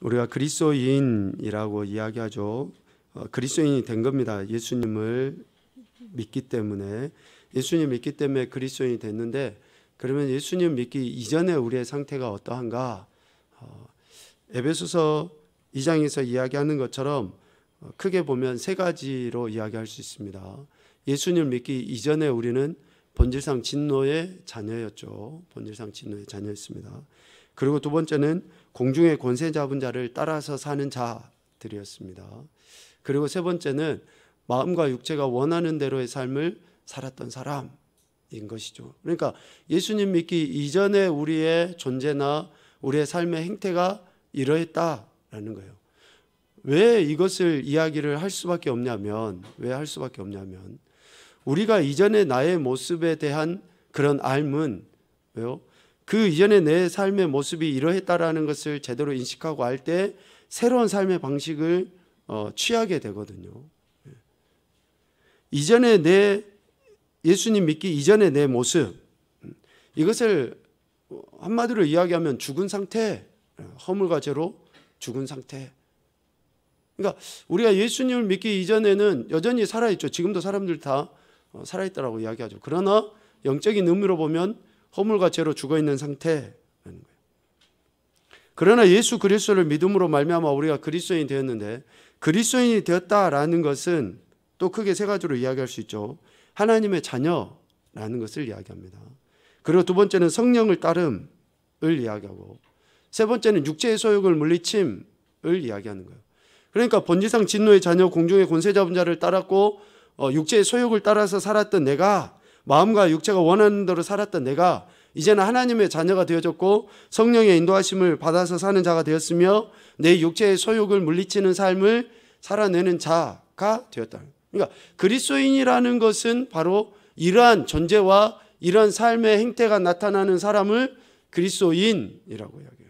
우리가 그리스도인이라고 이야기하죠. 그리스도인이 된 겁니다. 예수님을 믿기 때문에, 예수님 믿기 때문에 그리스도인이 됐는데, 그러면 예수님 믿기 이전에 우리의 상태가 어떠한가? 에베소서 2장에서 이야기하는 것처럼 크게 보면 세 가지로 이야기할 수 있습니다. 예수님 믿기 이전에 우리는 본질상 진노의 자녀였죠. 본질상 진노의 자녀였습니다. 그리고 두 번째는 공중의 권세 잡은 자를 따라서 사는 자들이었습니다. 그리고 세 번째는 마음과 육체가 원하는 대로의 삶을 살았던 사람인 것이죠. 그러니까 예수님 믿기 이전에 우리의 존재나 우리의 삶의 행태가 이러했다라는 거예요. 왜 이것을 이야기를 할 수밖에 없냐면, 우리가 이전의 나의 모습에 대한 그런 알문, 왜요? 그 이전에 내 삶의 모습이 이러했다라는 것을 제대로 인식하고 알 때 새로운 삶의 방식을 취하게 되거든요. 이전에 예수님 믿기 이전의 내 모습, 이것을 한마디로 이야기하면 죽은 상태, 허물과 죄로 죽은 상태. 그러니까 우리가 예수님을 믿기 이전에는 여전히 살아있죠. 지금도 사람들 다 살아있다라고 이야기하죠. 그러나 영적인 의미로 보면 허물과 죄로 죽어있는 상태라는 거예요. 그러나 예수 그리스도를 믿음으로 말미암아 우리가 그리스도인이 되었는데, 그리스도인이 되었다라는 것은 또 크게 세 가지로 이야기할 수 있죠. 하나님의 자녀라는 것을 이야기합니다. 그리고 두 번째는 성령을 따름을 이야기하고, 세 번째는 육체의 소욕을 물리침을 이야기하는 거예요. 그러니까 본질상 진노의 자녀, 공중의 권세 잡은 자를 따랐고 육체의 소욕을 따라서 살았던 내가, 마음과 육체가 원하는 대로 살았던 내가 이제는 하나님의 자녀가 되어졌고 성령의 인도하심을 받아서 사는 자가 되었으며 내 육체의 소욕을 물리치는 삶을 살아내는 자가 되었다. 그러니까 그리스도인이라는 것은 바로 이러한 존재와 이러한 삶의 행태가 나타나는 사람을 그리스도인이라고 이야기해요.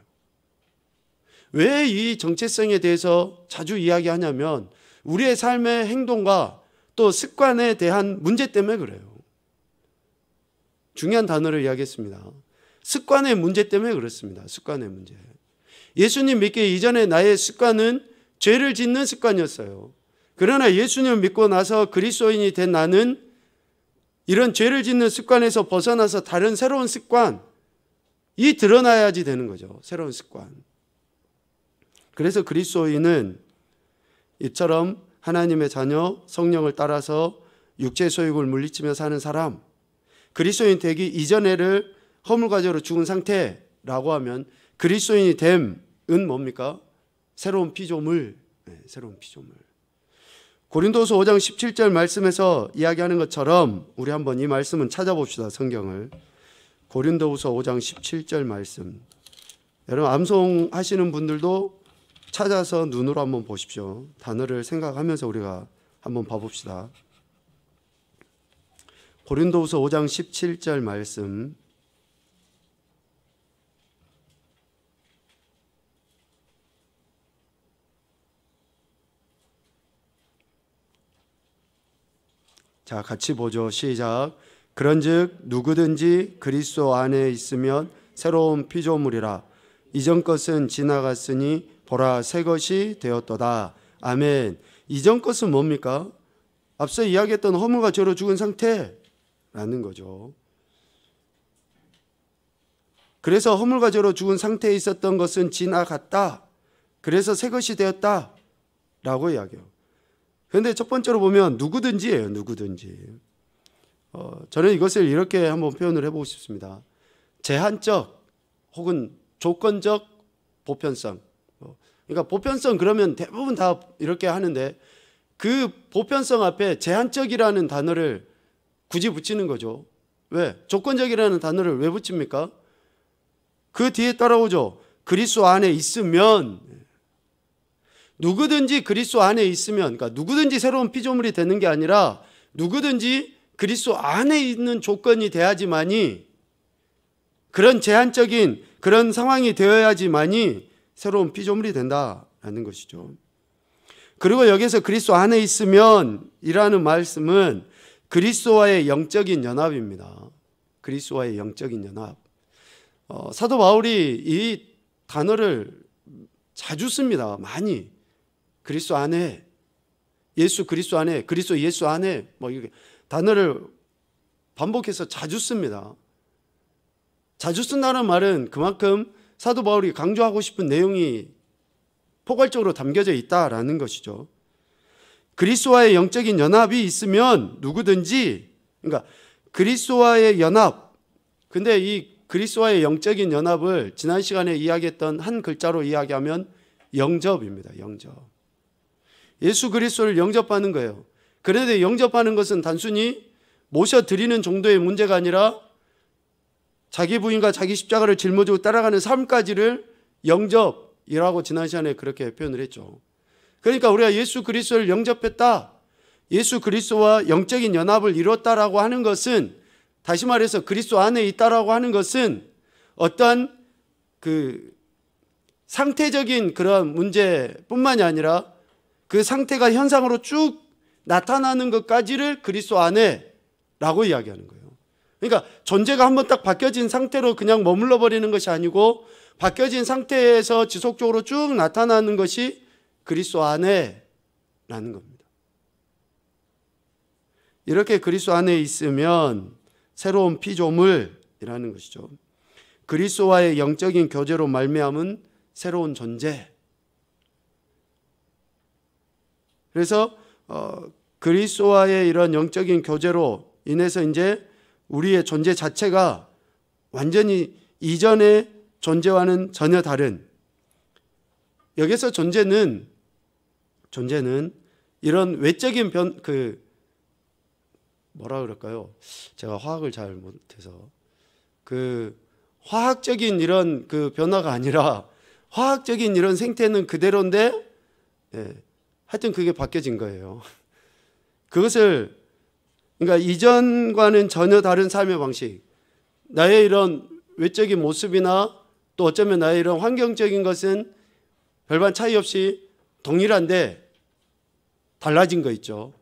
왜 이 정체성에 대해서 자주 이야기하냐면 우리의 삶의 행동과 또 습관에 대한 문제 때문에 그래요. 중요한 단어를 이야기했습니다. 습관의 문제 때문에 그렇습니다. 습관의 문제. 예수님 믿기 이전에 나의 습관은 죄를 짓는 습관이었어요. 그러나 예수님을 믿고 나서 그리스도인이 된 나는 이런 죄를 짓는 습관에서 벗어나서 다른 새로운 습관이 드러나야지 되는 거죠. 새로운 습관. 그래서 그리스도인은 이처럼 하나님의 자녀, 성령을 따라서 육체의 소욕을 물리치며 사는 사람, 그리스도인 되기 이전에를 허물과 죄로 죽은 상태라고 하면 그리스도인이 됨은 뭡니까? 새로운 피조물, 새로운 피조물. 고린도서 5장 17절 말씀에서 이야기하는 것처럼 우리 한번 이 말씀은 찾아봅시다. 성경을. 고린도서 5장 17절 말씀. 여러분 암송하시는 분들도 찾아서 눈으로 한번 보십시오. 단어를 생각하면서 우리가 한번 봐봅시다. 고린도후서 5장 17절 말씀. 자, 같이 보죠. 시작. 그런즉 누구든지 그리스도 안에 있으면 새로운 피조물이라. 이전 것은 지나갔으니 보라 새 것이 되었도다. 아멘. 이전 것은 뭡니까? 앞서 이야기했던 허물과 죄로 죽은 상태라는 거죠. 그래서 허물과 죄로 죽은 상태에 있었던 것은 지나갔다. 그래서 새 것이 되었다 라고 이야기해요. 그런데 첫 번째로 보면 누구든지예요. 누구든지. 저는 이것을 이렇게 한번 표현을 해보고 싶습니다. 제한적 혹은 조건적 보편성. 그러니까 보편성 그러면 대부분 다 이렇게 하는데 그 보편성 앞에 제한적이라는 단어를 굳이 붙이는 거죠. 왜? 조건적이라는 단어를 왜 붙입니까? 그 뒤에 따라오죠. 그리스도 안에 있으면, 누구든지 그리스도 안에 있으면, 그러니까 누구든지 새로운 피조물이 되는 게 아니라 누구든지 그리스도 안에 있는 조건이 돼야지만이, 그런 제한적인 그런 상황이 되어야지만이 새로운 피조물이 된다라는 것이죠. 그리고 여기서 그리스도 안에 있으면 이라는 말씀은 그리스도와의 영적인 연합입니다. 그리스도와의 영적인 연합. 사도 바울이 이 단어를 자주 씁니다. 많이. 그리스도 안에, 예수 그리스도 안에, 그리스도 예수 안에, 뭐 이렇게 단어를 반복해서 자주 씁니다. 자주 쓴다는 말은 그만큼 사도 바울이 강조하고 싶은 내용이 포괄적으로 담겨져 있다라는 것이죠. 그리스도와의 영적인 연합이 있으면 누구든지, 그러니까 그리스도와의 연합, 근데 이 그리스도와의 영적인 연합을 지난 시간에 이야기했던 한 글자로 이야기하면 영접입니다. 영접. 예수 그리스도를 영접하는 거예요. 그런데 영접하는 것은 단순히 모셔드리는 정도의 문제가 아니라 자기 부인과 자기 십자가를 짊어지고 따라가는 삶까지를 영접이라고 지난 시간에 그렇게 표현을 했죠. 그러니까 우리가 예수 그리스도를 영접했다, 예수 그리스도와 영적인 연합을 이뤘다라고 하는 것은, 다시 말해서 그리스도 안에 있다라고 하는 것은 어떠한 그 상태적인 그런 문제뿐만이 아니라 그 상태가 현상으로 쭉 나타나는 것까지를 그리스도 안에라고 이야기하는 거예요. 그러니까 존재가 한번 딱 바뀌어진 상태로 그냥 머물러 버리는 것이 아니고 바뀌어진 상태에서 지속적으로 쭉 나타나는 것이 그리스도 안에라는 겁니다. 이렇게 그리스도 안에 있으면 새로운 피조물이라는 것이죠. 그리스도와의 영적인 교제로 말미암은 새로운 존재. 그래서 그리스도와의 이런 영적인 교제로 인해서 이제 우리의 존재 자체가 완전히 이전의 존재와는 전혀 다른, 여기서 존재는 이런 외적인 뭐라 그럴까요? 제가 화학을 잘 못해서 화학적인 이런 변화가 아니라 화학적인 이런 생태는 그대로인데, 하여튼 그게 바뀌어진 거예요. 그것을, 그러니까 이전과는 전혀 다른 삶의 방식, 나의 이런 외적인 모습이나 또 어쩌면 나의 이런 환경적인 것은 별반 차이 없이 동일한데 달라진 거 있죠.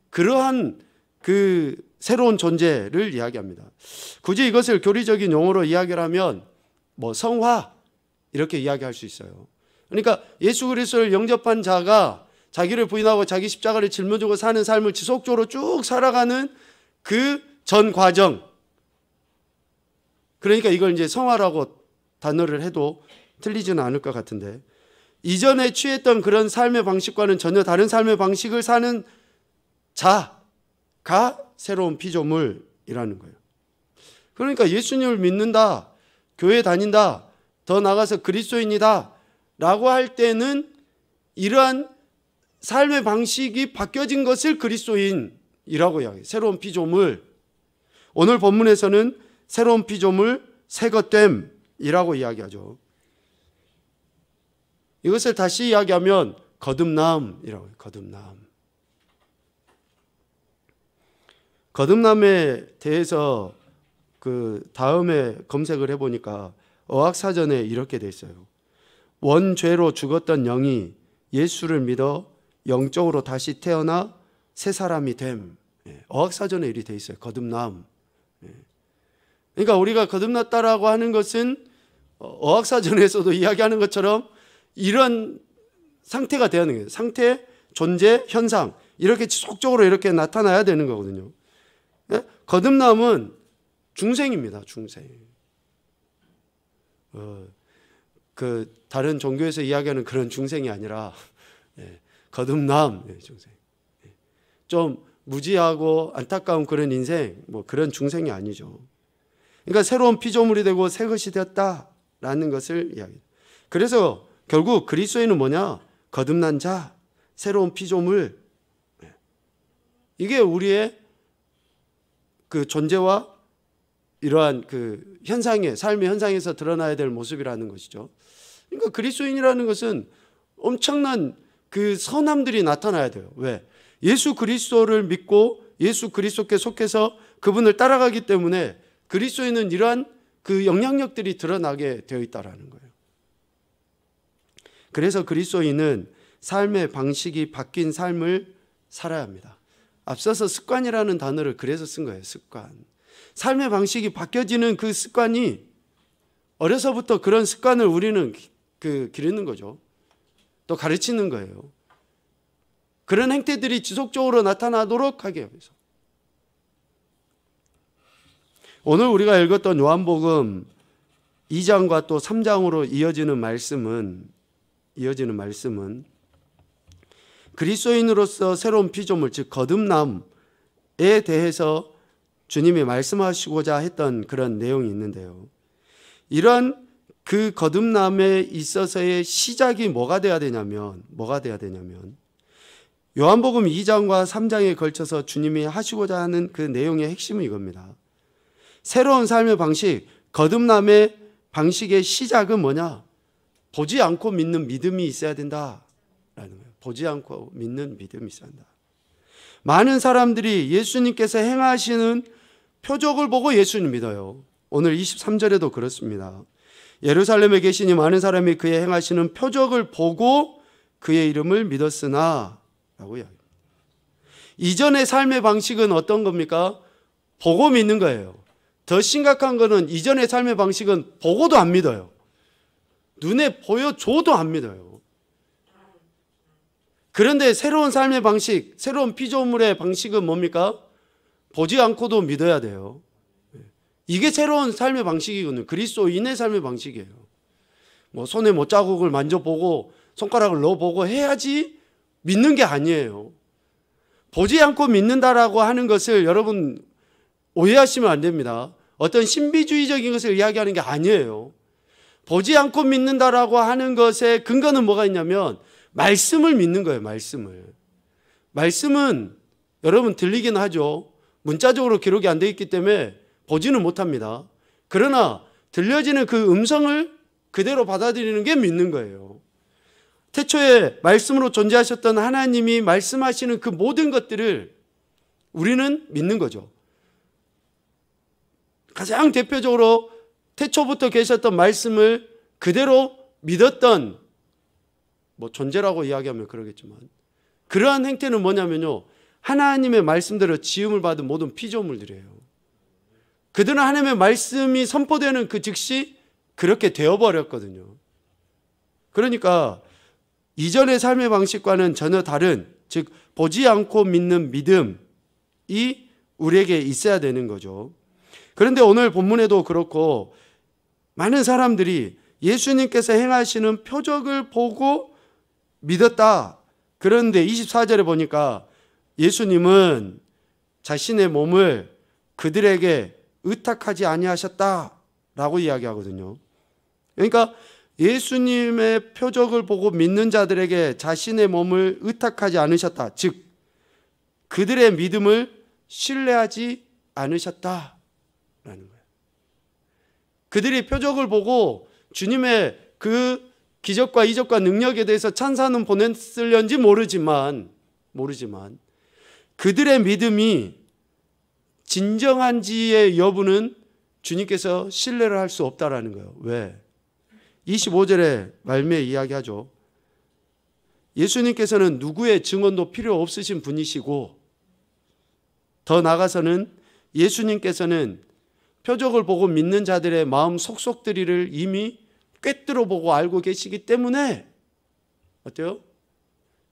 그러한 그 새로운 존재를 이야기합니다. 굳이 이것을 교리적인 용어로 이야기를 하면 성화 이렇게 이야기할 수 있어요. 그러니까 예수 그리스도를 영접한 자가 자기를 부인하고 자기 십자가를 짊어지고 사는 삶을 지속적으로 쭉 살아가는 그 전 과정. 그러니까 이걸 이제 성화라고 단어를 해도 틀리지는 않을 것 같은데, 이전에 취했던 그런 삶의 방식과는 전혀 다른 삶의 방식을 사는 자가 새로운 피조물이라는 거예요. 그러니까 예수님을 믿는다, 교회 다닌다, 더 나아가서 그리스도인이다 라고 할 때는 이러한 삶의 방식이 바뀌어진 것을 그리스도인이라고 이야기해요. 새로운 피조물. 오늘 본문에서는 새로운 피조물, 새것됨이라고 이야기하죠. 이것을 다시 이야기하면 거듭남이라고 해요. 거듭남에 대해서 다음에 검색을 해보니까 어학사전에 이렇게 돼 있어요. 원죄로 죽었던 영이 예수를 믿어 영적으로 다시 태어나 새 사람이 됨. 어학사전에 이리 돼 있어요. 거듭남. 그러니까 우리가 거듭났다라고 하는 것은 어학사전에서도 이야기하는 것처럼 이런 상태가 되는 거예요. 상태, 존재, 현상 이렇게 지속적으로 이렇게 나타나야 되는 거거든요. 거듭남은 중생입니다. 중생. 다른 종교에서 이야기하는 그런 중생이 아니라 거듭남, 중생. 좀 무지하고 안타까운 그런 인생, 그런 중생이 아니죠. 그러니까 새로운 피조물이 되고 새 것이 되었다라는 것을 이야기해요. 그래서 결국 그리스도인은 뭐냐? 거듭난 자, 새로운 피조물. 이게 우리의 그 존재와 이러한 그 현상의, 삶의 현상에서 드러나야 될 모습이라는 것이죠. 그러니까 그리스도인이라는 것은 엄청난 그 선함들이 나타나야 돼요. 왜? 예수 그리스도를 믿고 예수 그리스도께 속해서 그분을 따라가기 때문에 그리스도인은 이러한 그 영향력들이 드러나게 되어 있다라는 거예요. 그래서 그리스도인은 삶의 방식이 바뀐 삶을 살아야 합니다. 앞서서 습관이라는 단어를 그래서 쓴 거예요. 습관. 삶의 방식이 바뀌어지는 그 습관이, 어려서부터 그런 습관을 우리는 기르는 거죠. 또 가르치는 거예요. 그런 행태들이 지속적으로 나타나도록 하기 위해서. 오늘 우리가 읽었던 요한복음 2장과 또 3장으로 이어지는 말씀은 그리스도인으로서 새로운 피조물, 즉 거듭남에 대해서 주님이 말씀하시고자 했던 그런 내용이 있는데요. 이런 그 거듭남에 있어서의 시작이 뭐가 돼야 되냐면 요한복음 2장과 3장에 걸쳐서 주님이 하시고자 하는 그 내용의 핵심은 이겁니다. 새로운 삶의 방식, 거듭남의 방식의 시작은 뭐냐? 보지 않고 믿는 믿음이 있어야 된다라는 거예요. 보지 않고 믿는 믿음이 있어야 한다. 많은 사람들이 예수님께서 행하시는 표적을 보고 예수님 믿어요. 오늘 23절에도 그렇습니다. 예루살렘에 계시니 많은 사람이 그의 행하시는 표적을 보고 그의 이름을 믿었으나 라고 이야기합니다. 이전의 삶의 방식은 어떤 겁니까? 보고 믿는 거예요. 더 심각한 거는 이전의 삶의 방식은 보고도 안 믿어요. 눈에 보여줘도 안 믿어요. 그런데 새로운 삶의 방식, 새로운 피조물의 방식은 뭡니까? 보지 않고도 믿어야 돼요. 이게 새로운 삶의 방식이거든요. 그리스도인의 삶의 방식이에요. 뭐 손에 못자국을 만져보고 손가락을 넣어보고 해야지 믿는 게 아니에요. 보지 않고 믿는다라고 하는 것을 여러분 오해하시면 안 됩니다. 어떤 신비주의적인 것을 이야기하는 게 아니에요. 보지 않고 믿는다라고 하는 것의 근거는 뭐가 있냐면 말씀을 믿는 거예요. 말씀은 여러분 들리긴 하죠. 문자적으로 기록이 안 돼 있기 때문에 보지는 못합니다. 그러나 들려지는 그 음성을 그대로 받아들이는 게 믿는 거예요. 태초에 말씀으로 존재하셨던 하나님이 말씀하시는 그 모든 것들을 우리는 믿는 거죠. 가장 대표적으로 태초부터 계셨던 말씀을 그대로 믿었던 존재라고 이야기하면 그러겠지만 그러한 행태는 뭐냐면요. 하나님의 말씀대로 지음을 받은 모든 피조물들이에요. 그들은 하나님의 말씀이 선포되는 그 즉시 그렇게 되어버렸거든요. 그러니까 이전의 삶의 방식과는 전혀 다른, 즉 보지 않고 믿는 믿음이 우리에게 있어야 되는 거죠. 그런데 오늘 본문에도 그렇고 많은 사람들이 예수님께서 행하시는 표적을 보고 믿었다. 그런데 24절에 보니까 예수님은 자신의 몸을 그들에게 의탁하지 아니하셨다라고 이야기하거든요. 그러니까 예수님의 표적을 보고 믿는 자들에게 자신의 몸을 의탁하지 않으셨다. 즉 그들의 믿음을 신뢰하지 않으셨다라는 거예요. 그들이 표적을 보고 주님의 그 기적과 이적과 능력에 대해서 찬사는 보냈을런지 모르지만 그들의 믿음이 진정한지의 여부는 주님께서 신뢰를 할 수 없다라는 거예요. 왜? 25절에 말미에 이야기하죠. 예수님께서는 누구의 증언도 필요 없으신 분이시고 더 나아가서는 예수님께서는 표적을 보고 믿는 자들의 마음 속속들이를 이미 꿰뚫어 보고 알고 계시기 때문에 어때요?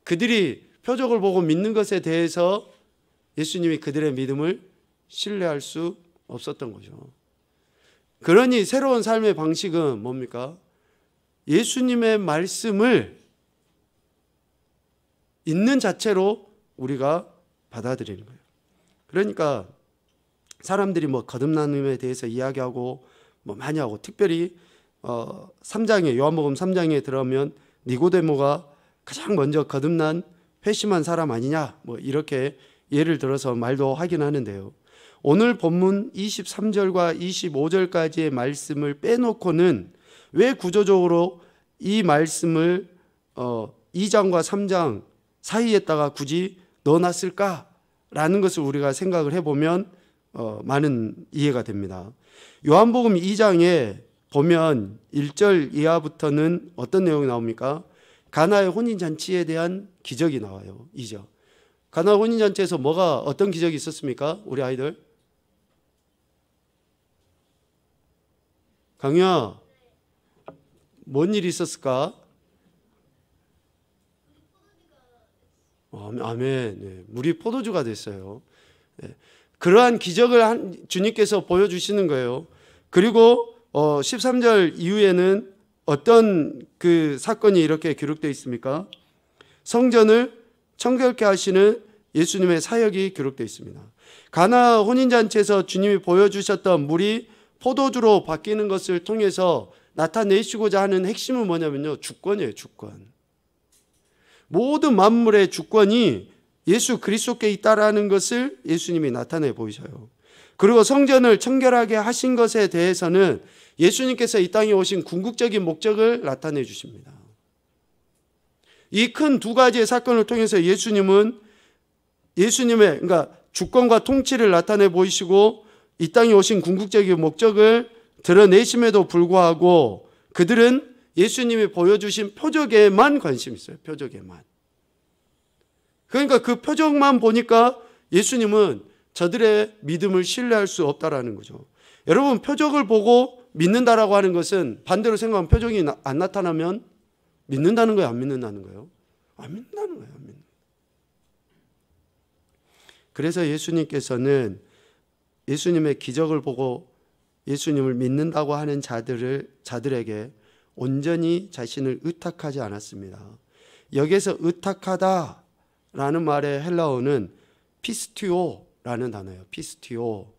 그들이 표적을 보고 믿는 것에 대해서 예수님이 그들의 믿음을 신뢰할 수 없었던 거죠. 그러니 새로운 삶의 방식은 뭡니까? 예수님의 말씀을 있는 자체로 우리가 받아들이는 거예요. 그러니까 사람들이 거듭남에 대해서 이야기하고 많이 하고 특별히 3장에 요한복음 3장에 들어가면 니고데모가 가장 먼저 거듭난 회심한 사람 아니냐 이렇게 예를 들어서 말도 하긴 하는데요. 오늘 본문 23절과 25절까지의 말씀을 빼놓고는 왜 구조적으로 이 말씀을 2장과 3장 사이에다가 굳이 넣어놨을까라는 것을 우리가 생각을 해보면 많은 이해가 됩니다. 요한복음 2장에 보면 1절 이하부터는 어떤 내용이 나옵니까? 가나의 혼인잔치에 대한 기적이 나와요. 2절. 가나 혼인잔치에서 어떤 기적이 있었습니까? 우리 아이들? 강유야, 뭔 일이 있었을까? 아멘. 네, 물이 포도주가 됐어요. 네, 그러한 기적을 주님께서 보여주시는 거예요. 그리고 13절 이후에는 어떤 그 사건이 이렇게 기록되어 있습니까? 성전을 청결케 하시는 예수님의 사역이 기록되어 있습니다. 가나 혼인잔치에서 주님이 보여주셨던 물이 포도주로 바뀌는 것을 통해서 나타내시고자 하는 핵심은 뭐냐면요, 주권이에요. 주권. 모든 만물의 주권이 예수 그리스도께 있다라는 것을 예수님이 나타내 보이셔요. 그리고 성전을 청결하게 하신 것에 대해서는 예수님께서 이 땅에 오신 궁극적인 목적을 나타내 주십니다. 이 큰 두 가지의 사건을 통해서 예수님의 그러니까 주권과 통치를 나타내 보이시고 이 땅에 오신 궁극적인 목적을 드러내심에도 불구하고 그들은 예수님이 보여주신 표적에만 관심이 있어요. 표적에만. 그러니까 그 표적만 보니까 예수님은 저들의 믿음을 신뢰할 수 없다라는 거죠. 여러분, 표적을 보고 믿는다라고 하는 것은 반대로 생각하면 표적이 안 나타나면 믿는다는 거예요? 안 믿는다는 거예요? 안 믿는다는 거예요. 안 믿는. 그래서 예수님께서는 예수님의 기적을 보고 예수님을 믿는다고 하는 자들에게 온전히 자신을 의탁하지 않았습니다. 여기에서 의탁하다라는 말의 헬라어는 피스티오라는 단어예요. 피스티오.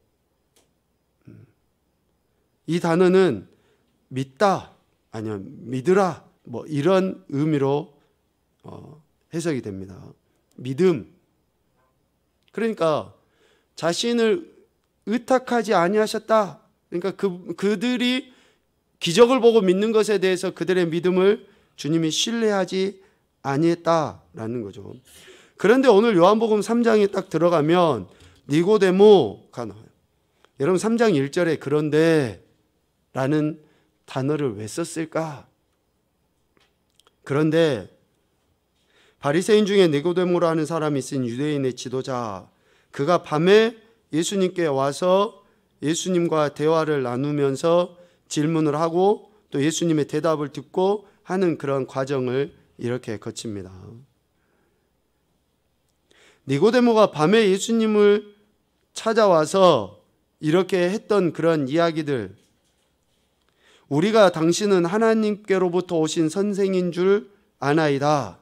이 단어는 믿다, 아니면 믿으라, 뭐 이런 의미로 해석이 됩니다. 믿음. 그러니까 자신을 의탁하지 아니하셨다. 그러니까 그들이 기적을 보고 믿는 것에 대해서 그들의 믿음을 주님이 신뢰하지 아니했다라는 거죠. 그런데 오늘 요한복음 3장에 딱 들어가면 니고데모가 나와요. 여러분, 3장 1절에 그런데 라는 단어를 왜 썼을까? 그런데 바리새인 중에 니고데모라는 사람이 있은 유대인의 지도자, 그가 밤에 예수님께 와서 예수님과 대화를 나누면서 질문을 하고 또 예수님의 대답을 듣고 하는 그런 과정을 이렇게 거칩니다. 니고데모가 밤에 예수님을 찾아와서 이렇게 했던 그런 이야기들, 우리가 당신은 하나님께로부터 오신 선생인 줄 아나이다.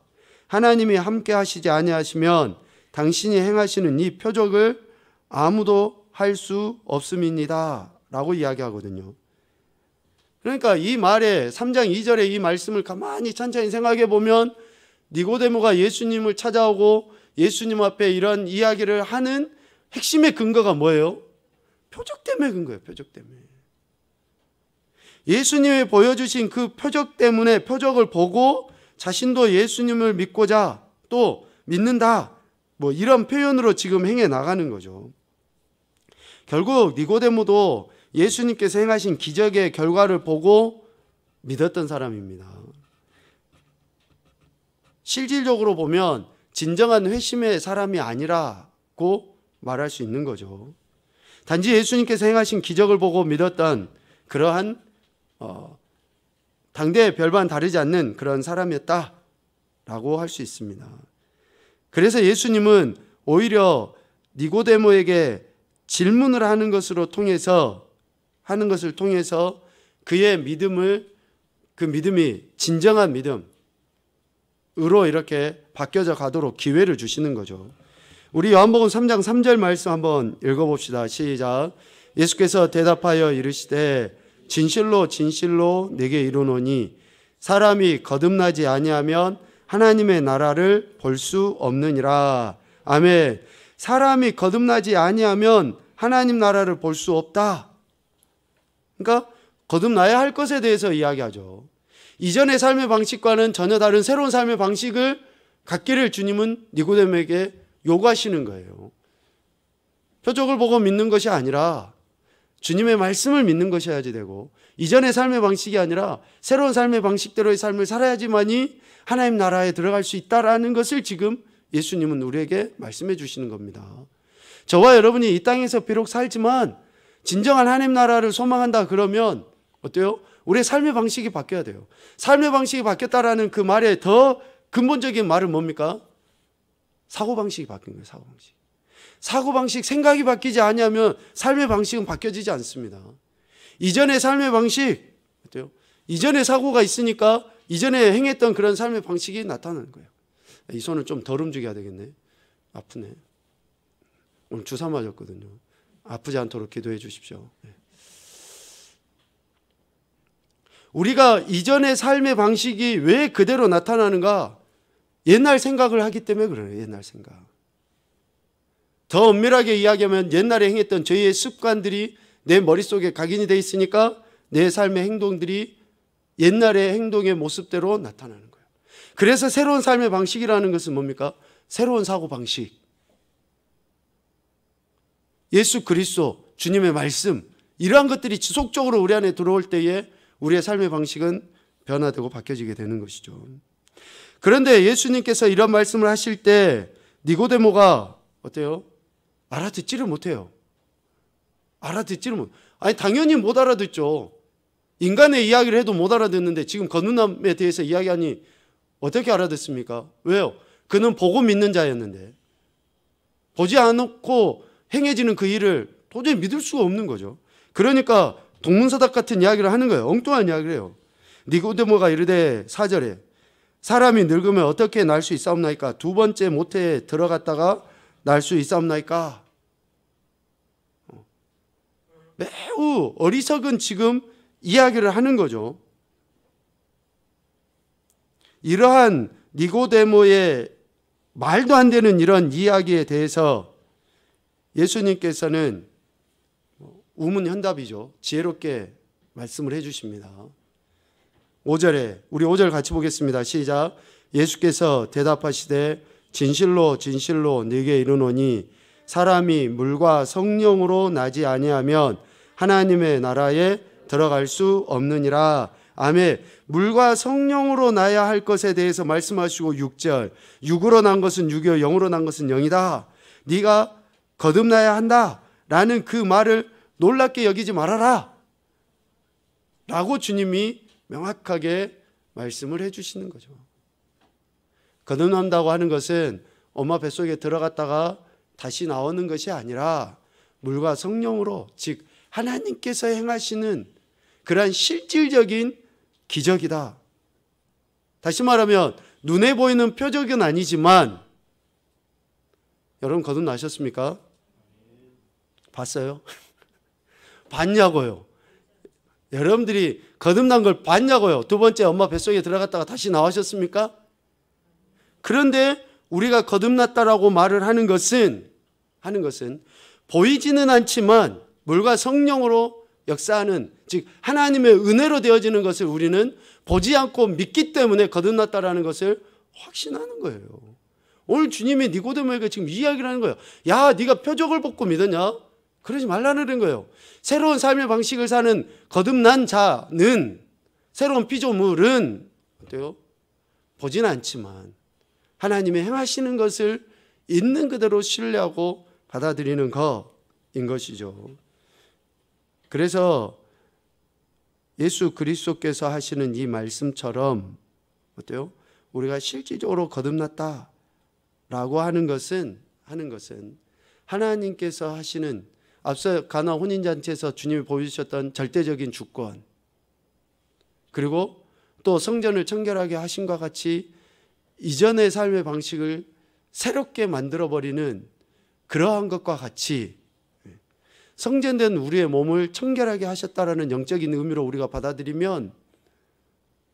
하나님이 함께 하시지 아니하시면 당신이 행하시는 이 표적을 아무도 할 수 없음입니다 라고 이야기하거든요. 그러니까 이 말에 3장 2절에 이 말씀을 가만히 천천히 생각해 보면 니고데모가 예수님을 찾아오고 예수님 앞에 이런 이야기를 하는 핵심의 근거가 뭐예요? 표적 때문에 근거예요. 표적 때문에. 예수님이 보여주신 그 표적 때문에 표적을 보고 자신도 예수님을 믿고자 또 믿는다, 뭐 이런 표현으로 지금 행해 나가는 거죠. 결국 니고데모도 예수님께서 행하신 기적의 결과를 보고 믿었던 사람입니다. 실질적으로 보면 진정한 회심의 사람이 아니라고 말할 수 있는 거죠. 단지 예수님께서 행하신 기적을 보고 믿었던 그러한 당대의 별반 다르지 않는 그런 사람이었다라고 할 수 있습니다. 그래서 예수님은 오히려 니고데모에게 질문을 하는 것을 통해서 그의 그 믿음이 진정한 믿음으로 이렇게 바뀌어져 가도록 기회를 주시는 거죠. 우리 요한복음 3장 3절 말씀 한번 읽어봅시다. 시작. 예수께서 대답하여 이르시되 진실로 진실로 내게 이르노니 사람이 거듭나지 아니하면 하나님의 나라를 볼 수 없느니라. 아멘. 사람이 거듭나지 아니하면 하나님 나라를 볼 수 없다. 그러니까 거듭나야 할 것에 대해서 이야기하죠. 이전의 삶의 방식과는 전혀 다른 새로운 삶의 방식을 갖기를 주님은 니고데모에게 요구하시는 거예요. 표적을 보고 믿는 것이 아니라 주님의 말씀을 믿는 것이어야지 되고, 이전의 삶의 방식이 아니라 새로운 삶의 방식대로의 삶을 살아야지만이 하나님 나라에 들어갈 수 있다라는 것을 지금 예수님은 우리에게 말씀해 주시는 겁니다. 저와 여러분이 이 땅에서 비록 살지만 진정한 하나님 나라를 소망한다 그러면 어때요? 우리의 삶의 방식이 바뀌어야 돼요. 삶의 방식이 바뀌었다라는 그 말의 더 근본적인 말은 뭡니까? 사고방식이 바뀐 거예요. 사고방식. 사고방식, 생각이 바뀌지 않으면 삶의 방식은 바뀌어지지 않습니다. 이전의 삶의 방식, 어때요? 이전의 사고가 있으니까 이전에 행했던 그런 삶의 방식이 나타나는 거예요. 이 손을 좀 덜 움직여야 되겠네. 아프네. 오늘 주사 맞았거든요. 아프지 않도록 기도해 주십시오. 우리가 이전의 삶의 방식이 왜 그대로 나타나는가? 옛날 생각을 하기 때문에 그래요. 옛날 생각. 더 엄밀하게 이야기하면 옛날에 행했던 저희의 습관들이 내 머릿속에 각인이 돼 있으니까 내 삶의 행동들이 옛날의 행동의 모습대로 나타나는 거예요. 그래서 새로운 삶의 방식이라는 것은 뭡니까? 새로운 사고방식. 예수 그리스도, 주님의 말씀, 이러한 것들이 지속적으로 우리 안에 들어올 때에 우리의 삶의 방식은 변화되고 바뀌어지게 되는 것이죠. 그런데 예수님께서 이런 말씀을 하실 때 니고데모가 어때요? 알아듣지를 못해요. 알아듣지를 못. 아니 당연히 못 알아듣죠. 인간의 이야기를 해도 못 알아듣는데 지금 거듭남에 대해서 이야기하니 어떻게 알아듣습니까? 왜요? 그는 보고 믿는 자였는데 보지 않고 행해지는 그 일을 도저히 믿을 수가 없는 거죠. 그러니까 동문서답 같은 이야기를 하는 거예요. 엉뚱한 이야기를 해요. 니고데모가 이르되 4절에 사람이 늙으면 어떻게 날 수 있사옵나이까? 두 번째 모태에 들어갔다가 날 수 있사옵나이까? 매우 어리석은 지금 이야기를 하는 거죠. 이러한 니고데모의 말도 안 되는 이런 이야기에 대해서 예수님께서는 우문현답이죠. 지혜롭게 말씀을 해 주십니다. 5절에 우리 5절 같이 보겠습니다. 시작. 예수께서 대답하시되 진실로 진실로 네게 이르노니 사람이 물과 성령으로 나지 아니하면 하나님의 나라에 들어갈 수 없느니라. 아멘. 물과 성령으로 나야 할 것에 대해서 말씀하시고 6절 육으로 난 것은 육이요 영으로 난 것은 영이다. 네가 거듭나야 한다 라는 그 말을 놀랍게 여기지 말아라 라고 주님이 명확하게 말씀을 해주시는 거죠. 거듭난다고 하는 것은 엄마 뱃속에 들어갔다가 다시 나오는 것이 아니라 물과 성령으로, 즉 하나님께서 행하시는 그러한 실질적인 기적이다. 다시 말하면 눈에 보이는 표적은 아니지만 여러분 거듭나셨습니까? 봤어요? 봤냐고요? 여러분들이 거듭난 걸 봤냐고요? 두 번째 엄마 뱃속에 들어갔다가 다시 나오셨습니까? 그런데 우리가 거듭났다라고 말을 하는 것은 보이지는 않지만 물과 성령으로 역사하는, 즉 하나님의 은혜로 되어지는 것을 우리는 보지 않고 믿기 때문에 거듭났다라는 것을 확신하는 거예요. 오늘 주님이 니고데모에게 지금 이야기를 하는 거예요. 야, 네가 표적을 보고 믿었냐? 그러지 말라는 거예요. 새로운 삶의 방식을 사는 거듭난 자는, 새로운 피조물은 어때요? 보지는 않지만 하나님이 행하시는 것을 있는 그대로 신뢰하고 받아들이는 것인 것이죠. 그래서 예수 그리스도께서 하시는 이 말씀처럼 어때요? 우리가 실질적으로 거듭났다라고 하는 것은 하나님께서 하시는, 앞서 가나 혼인잔치에서 주님이 보여주셨던 절대적인 주권, 그리고 또 성전을 청결하게 하심과 같이 이전의 삶의 방식을 새롭게 만들어버리는 그러한 것과 같이 성전된 우리의 몸을 청결하게 하셨다라는 영적인 의미로 우리가 받아들이면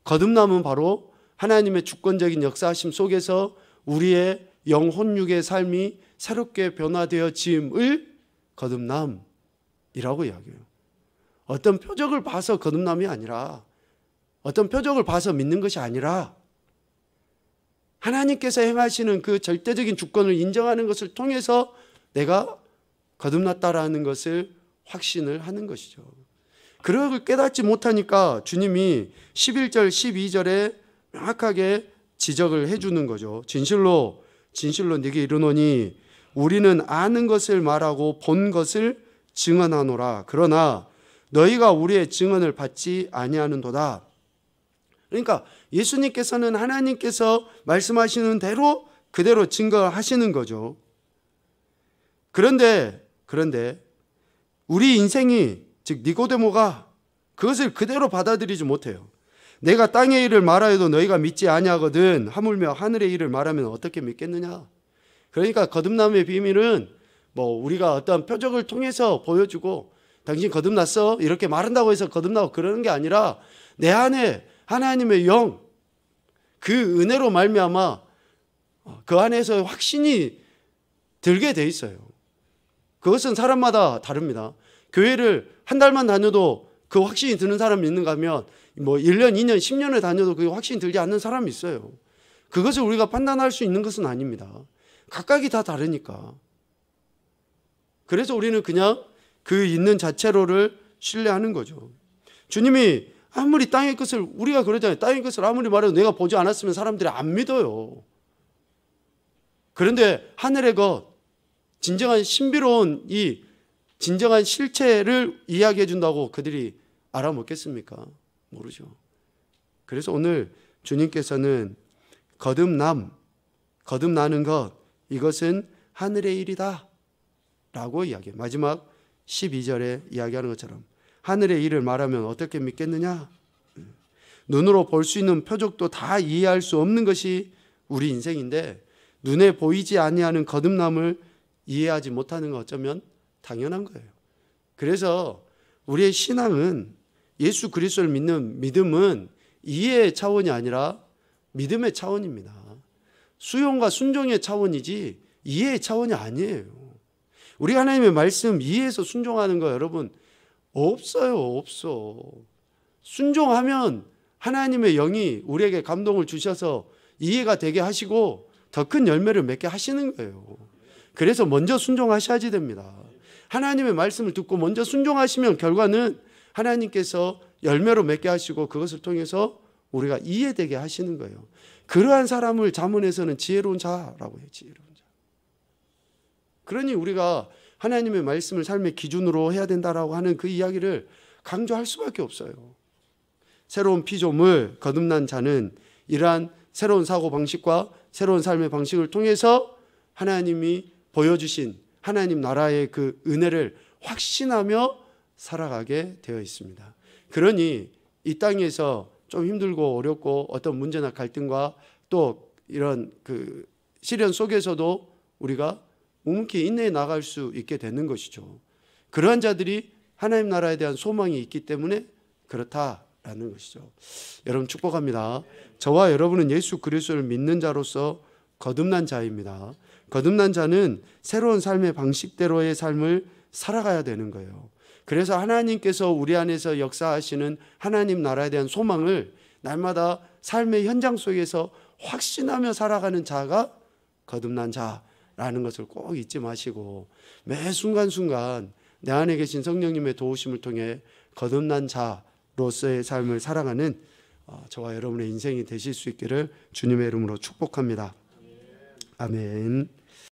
거듭남은 바로 하나님의 주권적인 역사하심 속에서 우리의 영혼육의 삶이 새롭게 변화되어짐을 거듭남이라고 이야기해요. 어떤 표적을 봐서 거듭남이 아니라, 어떤 표적을 봐서 믿는 것이 아니라 하나님께서 행하시는 그 절대적인 주권을 인정하는 것을 통해서 내가 거듭났다라는 것을 확신을 하는 것이죠. 그걸 깨닫지 못하니까 주님이 11절 12절에 명확하게 지적을 해주는 거죠. 진실로 진실로 네게 이르노니 우리는 아는 것을 말하고 본 것을 증언하노라. 그러나 너희가 우리의 증언을 받지 아니하는도다. 그러니까 예수님께서는 하나님께서 말씀하시는 대로 그대로 증거하시는 거죠. 그런데 우리 인생이, 즉 니고데모가 그것을 그대로 받아들이지 못해요. 내가 땅의 일을 말하여도 너희가 믿지 아니하거든 하물며 하늘의 일을 말하면 어떻게 믿겠느냐. 그러니까 거듭남의 비밀은 우리가 어떤 표적을 통해서 보여주고 당신 거듭났어 이렇게 말한다고 해서 거듭나고 그러는 게 아니라 내 안에 하나님의 영, 그 은혜로 말미암아 그 안에서 확신이 들게 돼 있어요. 그것은 사람마다 다릅니다. 교회를 한 달만 다녀도 그 확신이 드는 사람이 있는가 하면 1년, 2년, 10년을 다녀도 그 확신이 들지 않는 사람이 있어요. 그것을 우리가 판단할 수 있는 것은 아닙니다. 각각이 다 다르니까. 그래서 우리는 그냥 그 있는 자체로를 신뢰하는 거죠. 주님이 아무리 땅의 것을, 우리가 그러잖아요. 땅의 것을 아무리 말해도 내가 보지 않았으면 사람들이 안 믿어요. 그런데 하늘의 것, 진정한 신비로운 이 진정한 실체를 이야기해 준다고 그들이 알아먹겠습니까? 모르죠. 그래서 오늘 주님께서는 거듭나는 것, 이것은 하늘의 일이다 라고 이야기해요. 마지막 12절에 이야기하는 것처럼 하늘의 일을 말하면 어떻게 믿겠느냐? 눈으로 볼 수 있는 표적도 다 이해할 수 없는 것이 우리 인생인데 눈에 보이지 아니하는 거듭남을 이해하지 못하는 건 어쩌면 당연한 거예요. 그래서 우리의 신앙은, 예수 그리스도를 믿는 믿음은 이해의 차원이 아니라 믿음의 차원입니다. 수용과 순종의 차원이지 이해의 차원이 아니에요. 우리가 하나님의 말씀 이해해서 순종하는 거 여러분 없어. 순종하면 하나님의 영이 우리에게 감동을 주셔서 이해가 되게 하시고 더 큰 열매를 맺게 하시는 거예요. 그래서 먼저 순종하셔야지 됩니다. 하나님의 말씀을 듣고 먼저 순종하시면 결과는 하나님께서 열매로 맺게 하시고 그것을 통해서 우리가 이해되게 하시는 거예요. 그러한 사람을 잠언에서는 지혜로운 자라고 해요. 지혜로운 자. 그러니 우리가 하나님의 말씀을 삶의 기준으로 해야 된다라고 하는 그 이야기를 강조할 수밖에 없어요. 새로운 피조물, 거듭난 자는 이러한 새로운 사고방식과 새로운 삶의 방식을 통해서 하나님이 보여주신 하나님 나라의 그 은혜를 확신하며 살아가게 되어 있습니다. 그러니 이 땅에서 좀 힘들고 어렵고 어떤 문제나 갈등과 또 이런 그 시련 속에서도 우리가 묵묵히 인내해 나갈 수 있게 되는 것이죠. 그러한 자들이 하나님 나라에 대한 소망이 있기 때문에 그렇다라는 것이죠. 여러분 축복합니다. 저와 여러분은 예수 그리스도를 믿는 자로서 거듭난 자입니다. 거듭난 자는 새로운 삶의 방식대로의 삶을 살아가야 되는 거예요. 그래서 하나님께서 우리 안에서 역사하시는 하나님 나라에 대한 소망을 날마다 삶의 현장 속에서 확신하며 살아가는 자가 거듭난 자라는 것을 꼭 잊지 마시고 매 순간순간 내 안에 계신 성령님의 도우심을 통해 거듭난 자로서의 삶을 살아가는 저와 여러분의 인생이 되실 수 있기를 주님의 이름으로 축복합니다. 아멘.